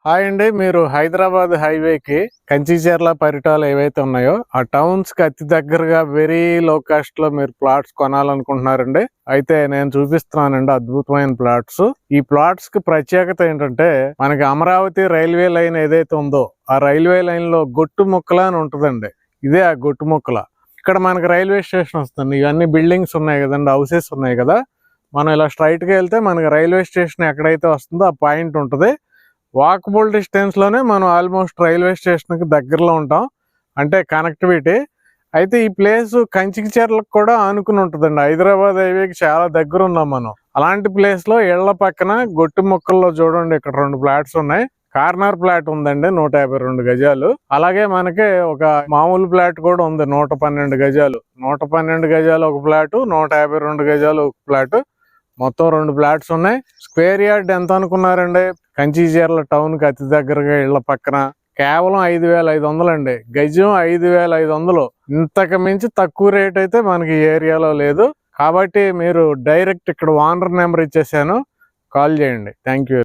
Hi అండి. మీరు హైదరాబాద్ హైవేకి కంచిచర్ల పరిటాలు ఏవైతే ఉన్నాయో ఆ టౌన్స్ కి అతి దగ్గరగా వెరీ లో కాస్ట్ లో మీరు ప్లాట్స్ కొనాలనుకుంటున్నారండి. అయితే నేను చూపిస్తున్నానండి అద్భుతమైన ప్లాట్స్. ఈ ప్లాట్స్ కి ప్రత్యేకత ఏంటంటే మనకి అమరావతి రైల్వే లైన్ ఏదైతే ఉందో ఆ రైల్వే లైన్ లో గొట్టు ముక్కల అని ఉంటుందండి. ఇదే ఆ గొట్టు ముక్కల. ఇక్కడ మనకి రైల్వే స్టేషన్ వస్తుంది. ఇవన్నీ బిల్డింగ్స్ ఉన్నాయి కదండి, హౌసెస్ ఉన్నాయి కదా. మనం ఇలా స్ట్రైట్ గా వెళ్తే మనకి రైల్వే స్టేషన్ ఎక్కడైతే వస్తుందో ఆ పాయింట్ ఉంటుంది. వాకబుల్ డిస్టెన్స్ లోనే మనం ఆల్మోస్ట్ రైల్వే స్టేషన్ కి దగ్గరలో ఉంటాం, అంటే కనెక్టివిటీ. అయితే ఈ ప్లేస్ కంచికిచర్లకు కూడా ఆనుకుని ఉంటుందండి. హైదరాబాద్ హైవేకి చాలా దగ్గర ఉన్నాం మనం. అలాంటి ప్లేస్ లో ఇళ్ల పక్కన గొట్టు ముక్కల్లో చూడండి, ఇక్కడ 2 ఫ్లాట్స్ ఉన్నాయి. కార్నర్ ఫ్లాట్ ఉందండి 152 గజాలు. అలాగే మనకి ఒక మామూలు ఫ్లాట్ కూడా ఉంది 112 గజాలు. 112 గజాలు ఒక ఫ్లాట్, 152 గజాలు ఒక ఫ్లాట్. మొత్తం 2 ఫ్లాట్స్ ఉన్నాయి. స్క్వేర్ యార్డ్ ఎంత అనుకున్నారండి? కంచిచర్ల టౌన్ కి అతి దగ్గరగా ఇళ్ల పక్కన కేవలం 5,500 అండి. గజం 5,500. ఇంతకు మించి తక్కువ రేట్ అయితే మనకి ఈ ఏరియాలో లేదు. కాబట్టి మీరు డైరెక్ట్ ఇక్కడ ఓనర్ నెంబర్ ఇచ్చేసాను, కాల్ చేయండి. Thank you.